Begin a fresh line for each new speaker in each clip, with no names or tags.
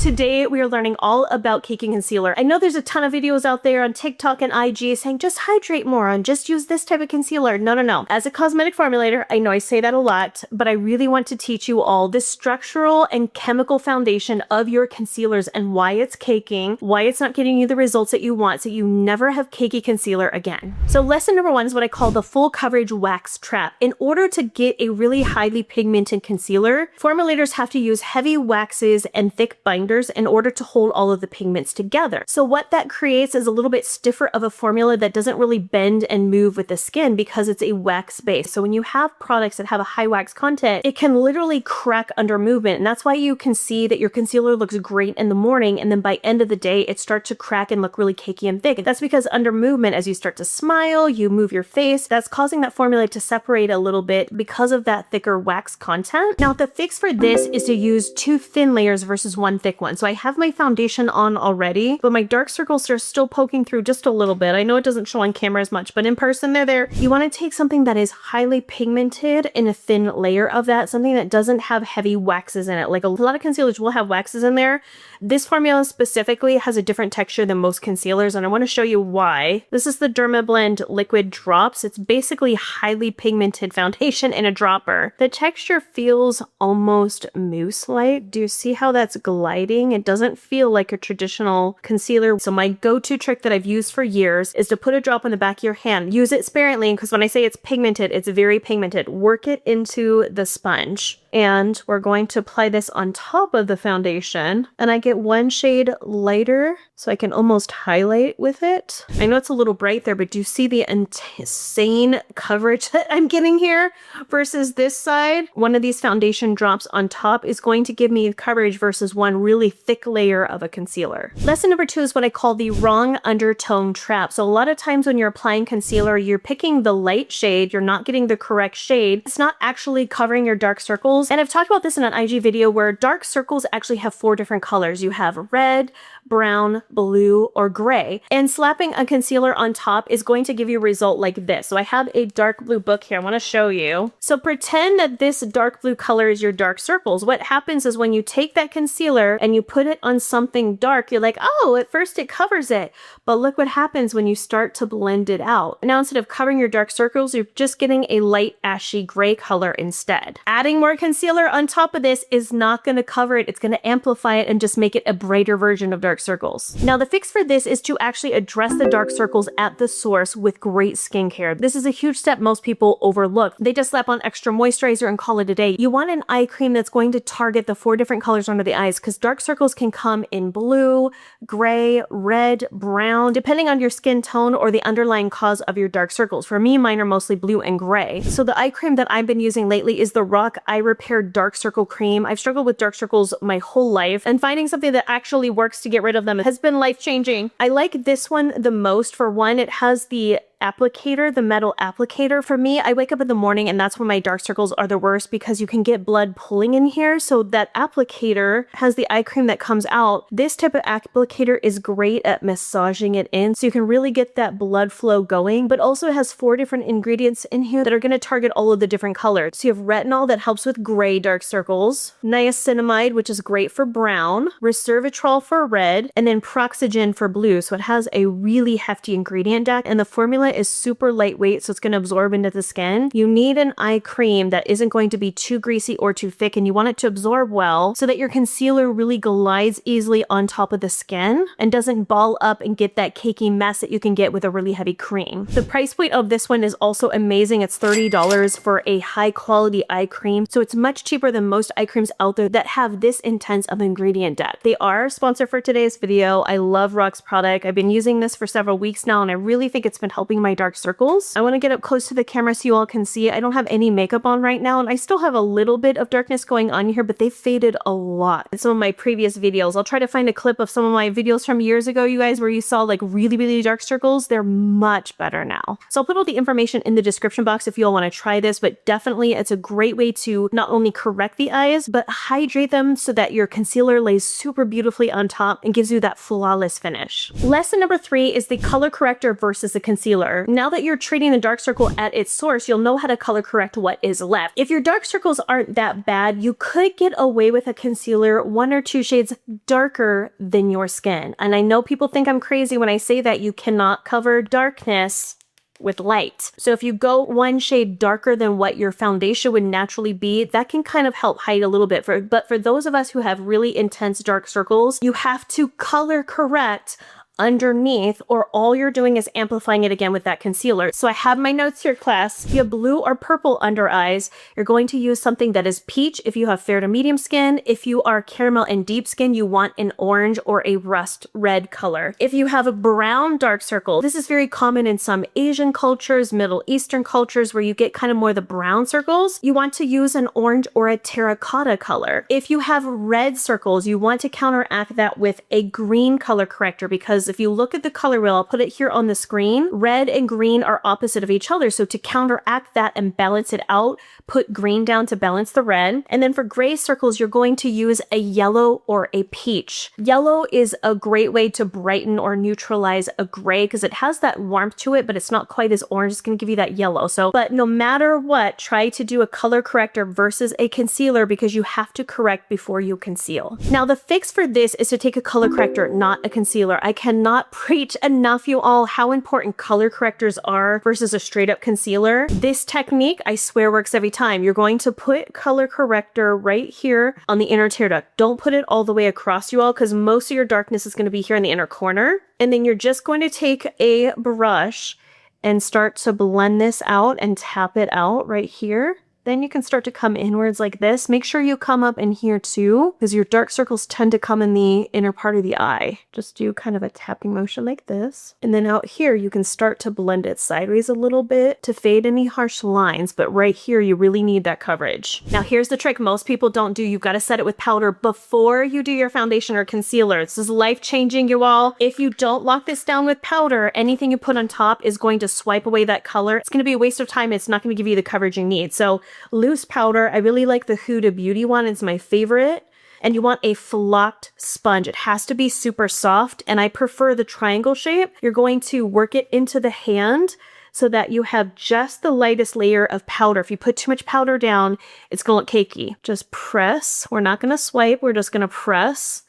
Today we are learning all about caking concealer. I know there's a ton of videos out there on TikTok and IG saying just hydrate more and just use this type of concealer. No. As a cosmetic formulator, I know I say that a lot, but I really want to teach you all the structural and chemical foundation of your concealers and why it's caking, why it's not getting you the results that you want, so you never have cakey concealer again. So lesson number 1 is what I call the full coverage wax trap. In order to get a really highly pigmented concealer, formulators have to use heavy waxes and thick binders in order to hold all of the pigments together. So what that creates is a little bit stiffer of a formula that doesn't really bend and move with the skin because it's a wax base. So when you have products that have a high wax content, it can literally crack under movement. And that's why you can see that your concealer looks great in the morning, and then by end of the day, it starts to crack and look really cakey and thick. That's because under movement, as you start to smile, you move your face, that's causing that formula to separate a little bit because of that thicker wax content. Now, the fix for this is to use 2 thin layers versus 1 thick one. So I have my foundation on already, but my dark circles are still poking through just a little bit. I know it doesn't show on camera as much, but in person they're there. You want to take something that is highly pigmented in a thin layer of that, something that doesn't have heavy waxes in it. Like a lot of concealers will have waxes in there. This formula specifically has a different texture than most concealers, and I want to show you why. This is the Dermablend Liquid Drops. It's basically highly pigmented foundation in a dropper. The texture feels almost mousse-like. Do you see how that's gliding? It doesn't feel like a traditional concealer. So my go-to trick that I've used for years is to put a drop on the back of your hand. Use it sparingly, because when I say it's pigmented, it's very pigmented. Work it into the sponge. And we're going to apply this on top of the foundation. And I get 1 shade lighter so I can almost highlight with it. I know it's a little bright there, but do you see the insane coverage that I'm getting here versus this side? One of these foundation drops on top is going to give me coverage versus one really thick layer of a concealer. Lesson number 2 is what I call the wrong undertone trap. So a lot of times when you're applying concealer, you're picking the light shade, you're not getting the correct shade. It's not actually covering your dark circles. And I've talked about this in an IG video where dark circles actually have 4 different colors. You have red, brown, blue, or gray. And slapping a concealer on top is going to give you a result like this. So I have a dark blue book here I want to show you. So pretend that this dark blue color is your dark circles. What happens is when you take that concealer and you put it on something dark, you're like, oh, at first it covers it. But look what happens when you start to blend it out. Now, instead of covering your dark circles, you're just getting a light ashy gray color instead. Adding more concealer on top of this is not going to cover it. It's going to amplify it and just make it a brighter version of dark circles. Now, the fix for this is to actually address the dark circles at the source with great skincare. This is a huge step most people overlook. They just slap on extra moisturizer and call it a day. You want an eye cream that's going to target the 4 different colors under the eyes, because dark circles can come in blue, gray, red, brown, depending on your skin tone or the underlying cause of your dark circles. For me, mine are mostly blue and gray. So the eye cream that I've been using lately is the Rock Eye Repair Dark Circle Cream. I've struggled with dark circles my whole life, and finding something that actually works to get rid of them has been life-changing. I like this one the most. For one, it has the applicator, the metal applicator. For me, I wake up in the morning and that's when my dark circles are the worst because you can get blood pooling in here. So that applicator has the eye cream that comes out. This type of applicator is great at massaging it in, so you can really get that blood flow going, but also it has 4 different ingredients in here that are going to target all of the different colors. So you have retinol that helps with gray dark circles, niacinamide, which is great for brown, resveratrol for red, and then Proxygen for blue. So it has a really hefty ingredient deck, and the formula is super lightweight, so it's going to absorb into the skin. You need an eye cream that isn't going to be too greasy or too thick, and you want it to absorb well so that your concealer really glides easily on top of the skin and doesn't ball up and get that cakey mess that you can get with a really heavy cream. The price point of this one is also amazing. It's $30 for a high quality eye cream, so it's much cheaper than most eye creams out there that have this intense of ingredient depth. They are sponsored for today's video. I love Rock's product. I've been using this for several weeks now, and I really think it's been helping my dark circles. I want to get up close to the camera so you all can see. I don't have any makeup on right now, and I still have a little bit of darkness going on here, but they faded a lot in some of my previous videos. I'll try to find a clip of some of my videos from years ago, you guys, where you saw like really dark circles. They're much better now. So I'll put all the information in the description box if you all want to try this, but definitely it's a great way to not only correct the eyes, but hydrate them so that your concealer lays super beautifully on top and gives you that flawless finish. Lesson number 3 is the color corrector versus the concealer. concealer. Now that you're treating the dark circle at its source, you'll know how to color correct what is left. If your dark circles aren't that bad, you could get away with a concealer 1 or 2 shades darker than your skin. And I know people think I'm crazy when I say that you cannot cover darkness with light. So if you go 1 shade darker than what your foundation would naturally be, that can kind of help hide a little bit. But for those of us who have really intense dark circles, you have to color correct underneath, or all you're doing is amplifying it again with that concealer. So I have my notes here, class. If you have blue or purple under eyes, you're going to use something that is peach if you have fair to medium skin. If you are caramel and deep skin, you want an orange or a rust red color. If you have a brown dark circle, this is very common in some Asian cultures, Middle Eastern cultures, where you get kind of more the brown circles, you want to use an orange or a terracotta color. If you have red circles, you want to counteract that with a green color corrector, because if you look at the color wheel, I'll put it here on the screen, red and green are opposite of each other. So to counteract that and balance it out, put green down to balance the red. And then for gray circles, you're going to use a yellow or a peach. Yellow is a great way to brighten or neutralize a gray because it has that warmth to it, but it's not quite as orange. It's going to give you that yellow. But no matter what, try to do a color corrector versus a concealer because you have to correct before you conceal. Now the fix for this is to take a color corrector, not a concealer. I cannot preach enough, you all, how important color correctors are versus a straight up concealer. This technique, I swear, works every time. You're going to put color corrector right here on the inner tear duct. Don't put it all the way across, you all, because most of your darkness is going to be here in the inner corner. And then you're just going to take a brush and start to blend this out and tap it out right here. Then you can start to come inwards like this. Make sure you come up in here too, because your dark circles tend to come in the inner part of the eye. Just do kind of a tapping motion like this. And then out here, you can start to blend it sideways a little bit to fade any harsh lines. But right here, you really need that coverage. Now, here's the trick most people don't do. You've got to set it with powder before you do your foundation or concealer. This is life-changing, you all. If you don't lock this down with powder, anything you put on top is going to swipe away that color. It's going to be a waste of time. It's not going to give you the coverage you need. So loose powder, I really like the Huda Beauty one. It's my favorite. And you want a flocked sponge. It has to be super soft, and I prefer the triangle shape. You're going to work it into the hand so that you have just the lightest layer of powder. If you put too much powder down, it's gonna look cakey. Just press. We're not gonna swipe. We're just gonna press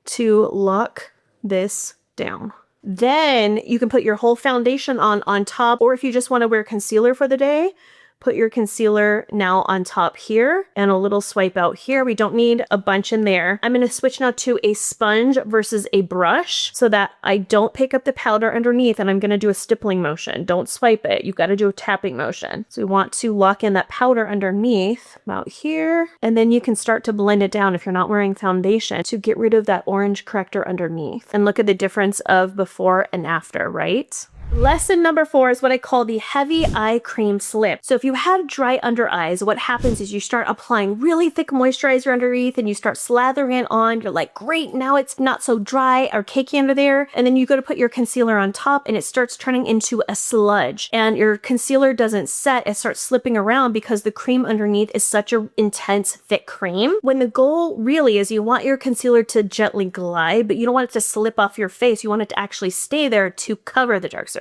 to lock this down. Then you can put your whole foundation on top, or if you just want to wear concealer for the day, put your concealer now on top here and a little swipe out here. We don't need a bunch in there. I'm going to switch now to a sponge versus a brush so that I don't pick up the powder underneath, and I'm going to do a stippling motion. Don't swipe it. You've got to do a tapping motion. So we want to lock in that powder underneath about here, and then you can start to blend it down if you're not wearing foundation to get rid of that orange corrector underneath. And look at the difference of before and after, right? Lesson number 4 is what I call the heavy eye cream slip. So if you have dry under eyes, what happens is you start applying really thick moisturizer underneath and you start slathering it on. You're like, great, now it's not so dry or cakey under there. And then you go to put your concealer on top and it starts turning into a sludge. And your concealer doesn't set, it starts slipping around because the cream underneath is such an intense, thick cream. When the goal really is you want your concealer to gently glide, but you don't want it to slip off your face. You want it to actually stay there to cover the dark circles.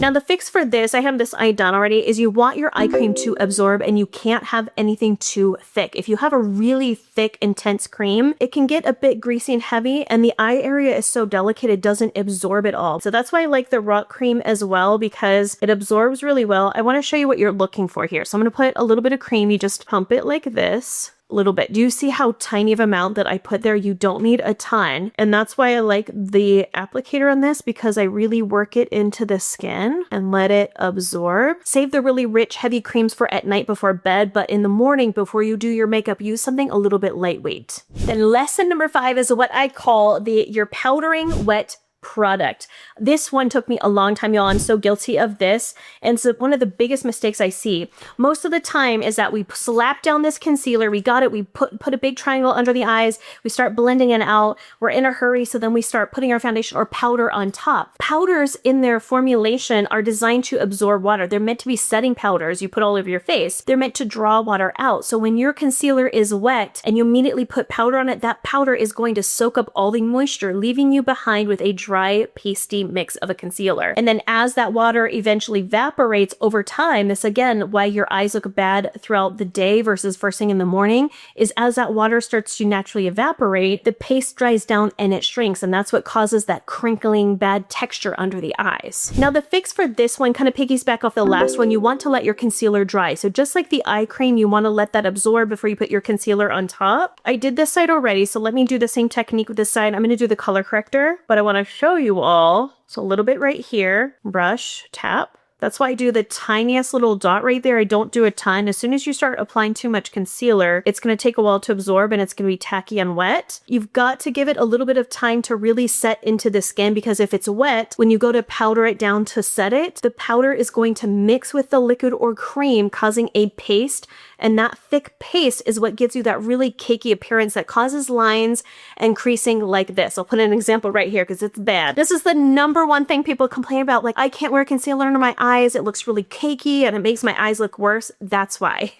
Now the fix for this, I have this eye done already, is you want your eye cream to absorb and you can't have anything too thick. If you have a really thick, intense cream, it can get a bit greasy and heavy, and the eye area is so delicate it doesn't absorb it all. So that's why I like the rock cream as well, because it absorbs really well. I want to show you what you're looking for here. So I'm going to put a little bit of cream. You just pump it like this. Little bit. Do you see how tiny of amount that I put there? You don't need a ton. And that's why I like the applicator on this, because I really work it into the skin and let it absorb. Save the really rich, heavy creams for at night before bed, but in the morning before you do your makeup, use something a little bit lightweight. Then lesson number 5 is what I call your powdering wet product. This one took me a long time, y'all. I'm so guilty of this. And so one of the biggest mistakes I see most of the time is that we slap down this concealer. We got it. We put a big triangle under the eyes. We start blending it out. We're in a hurry. So then we start putting our foundation or powder on top. Powders in their formulation are designed to absorb water. They're meant to be setting powders you put all over your face. They're meant to draw water out. So when your concealer is wet and you immediately put powder on it, that powder is going to soak up all the moisture, leaving you behind with a dry dry, pasty mix of a concealer. And then as that water eventually evaporates over time, this again, why your eyes look bad throughout the day versus first thing in the morning, is as that water starts to naturally evaporate, the paste dries down and it shrinks. And that's what causes that crinkling, bad texture under the eyes. Now the fix for this one kind of piggyback off the last one. You want to let your concealer dry. So just like the eye cream, you want to let that absorb before you put your concealer on top. I did this side already, so let me do the same technique with this side. I'm going to do the color corrector, but I want to show you all. So a little bit right here, brush, tap. That's why I do the tiniest little dot right there. I don't do a ton. As soon as you start applying too much concealer, it's going to take a while to absorb and it's going to be tacky and wet. You've got to give it a little bit of time to really set into the skin, because if it's wet, when you go to powder it down to set it, the powder is going to mix with the liquid or cream, causing a paste. And that thick paste is what gives you that really cakey appearance that causes lines and creasing like this. I'll put an example right here because it's bad. This is the #1 thing people complain about. Like, I can't wear concealer under my eyes. It looks really cakey and it makes my eyes look worse. That's why.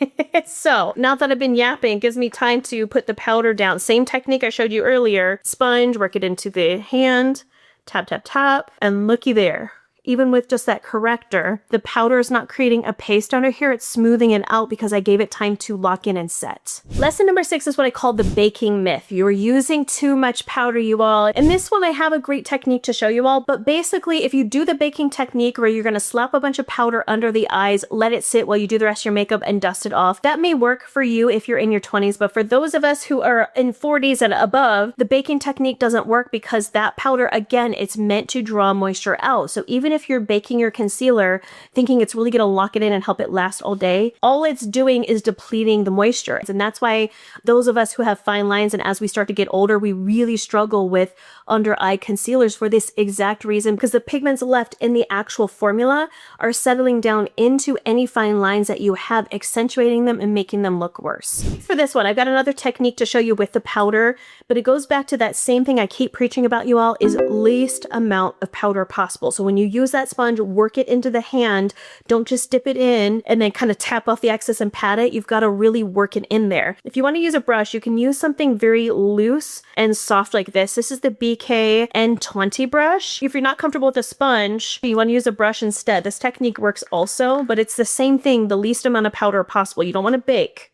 So now that I've been yapping, it gives me time to put the powder down. Same technique I showed you earlier. Sponge, work it into the hand, tap, tap, tap, and looky there. Even with just that corrector, the powder is not creating a paste under here. It's smoothing it out because I gave it time to lock in and set. Lesson number 6 is what I call the baking myth. You're using too much powder, you all. And this one, I have a great technique to show you all. But basically, if you do the baking technique where you're going to slap a bunch of powder under the eyes, let it sit while you do the rest of your makeup and dust it off, that may work for you if you're in your 20s. But for those of us who are in 40s and above, the baking technique doesn't work because that powder, again, it's meant to draw moisture out. So even if you're baking your concealer thinking it's really going to lock it in and help it last all day, all it's doing is depleting the moisture. And that's why those of us who have fine lines and as we start to get older, we really struggle with under eye concealers for this exact reason, because the pigments left in the actual formula are settling down into any fine lines that you have, accentuating them and making them look worse. For this one, I've got another technique to show you with the powder, but it goes back to that same thing I keep preaching about, you all, is least amount of powder possible. So when you use that sponge, work it into the hand. Don't just dip it in and then kind of tap off the excess and pat it. You've got to really work it in there. If you want to use a brush, you can use something very loose and soft like this. This is the BK N20 brush. If you're not comfortable with a sponge, you want to use a brush instead. This technique works also, but it's the same thing, the least amount of powder possible. You don't want to bake.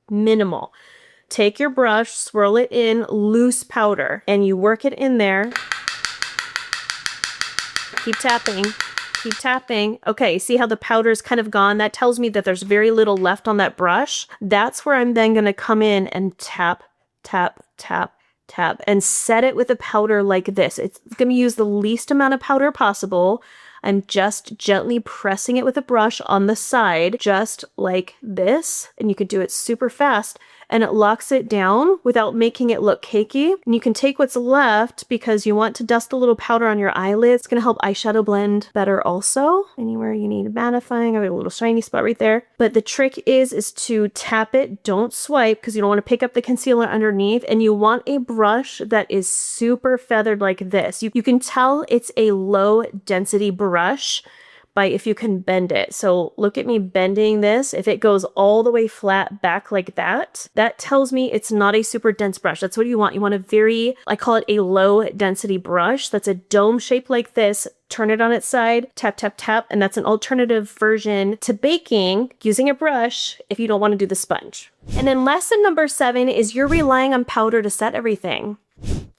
Minimal. Take your brush, swirl it in loose powder, and you work it in there. Keep tapping. Keep tapping. Okay, see how the powder is kind of gone? That tells me that there's very little left on that brush. That's where I'm then going to come in and tap, tap, tap, tap, and set it with a powder like this. It's going to use the least amount of powder possible. I'm just gently pressing it with a brush on the side, just like this. And you can do it super fast. And it locks it down without making it look cakey. And you can take what's left because you want to dust a little powder on your eyelids. It's going to help eyeshadow blend better also. Anywhere you need mattifying, I've got a little shiny spot right there. But the trick is to tap it. Don't swipe because you don't want to pick up the concealer underneath. And you want a brush that is super feathered like this. You can tell it's a low density brush by if you can bend it. So look at me bending this. If it goes all the way flat back like that, that tells me it's not a super dense brush. That's what you want. You want a very, I call it a low density brush. That's a dome shape like this. Turn it on its side, tap, tap, tap. And that's an alternative version to baking using a brush if you don't want to do the sponge. And then lesson number 7 is you're relying on powder to set everything.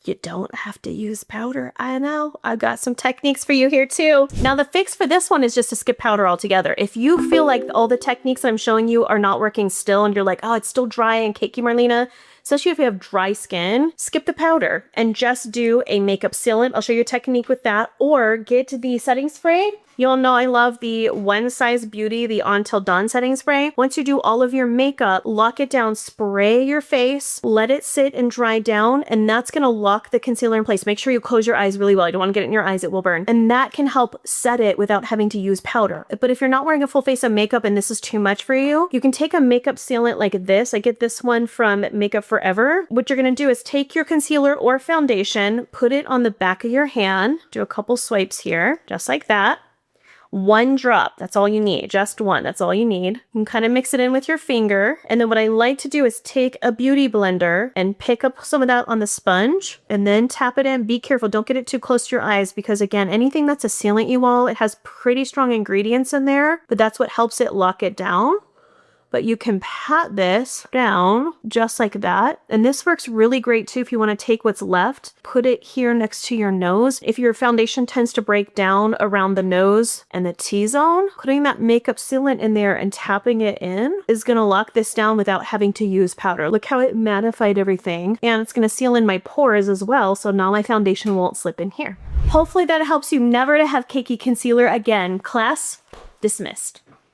You don't have to use powder. I know. I've got some techniques for you here too. Now the fix for this one is just to skip powder altogether. If you feel like all the techniques I'm showing you are not working still and you're like, oh, it's still dry and cakey, Marlena, especially if you have dry skin, skip the powder and just do a makeup sealant. I'll show you a technique with that, or get the setting spray. You all know I love the One Size Beauty, the On Till Dawn setting spray. Once you do all of your makeup, lock it down, spray your face, let it sit and dry down, and that's going to lock the concealer in place. Make sure you close your eyes really well. You don't want to get it in your eyes, it will burn. And that can help set it without having to use powder. But if you're not wearing a full face of makeup and this is too much for you, you can take a makeup sealant like this. I get this one from Makeup Forever. What you're going to do is take your concealer or foundation, put it on the back of your hand, do a couple swipes here, just like that. 1 drop. That's all you need. Just 1. That's all you need. You can kind of mix it in with your finger. And then what I like to do is take a beauty blender and pick up some of that on the sponge and then tap it in. Be careful. Don't get it too close to your eyes because, again, anything that's a sealant, you all, it has pretty strong ingredients in there, but that's what helps it lock it down. But you can pat this down just like that. And this works really great too if you want to take what's left, put it here next to your nose. If your foundation tends to break down around the nose and the T-zone, putting that makeup sealant in there and tapping it in is going to lock this down without having to use powder. Look how it mattified everything. And it's going to seal in my pores as well, so now my foundation won't slip in here. Hopefully that helps you never to have cakey concealer again. Class dismissed.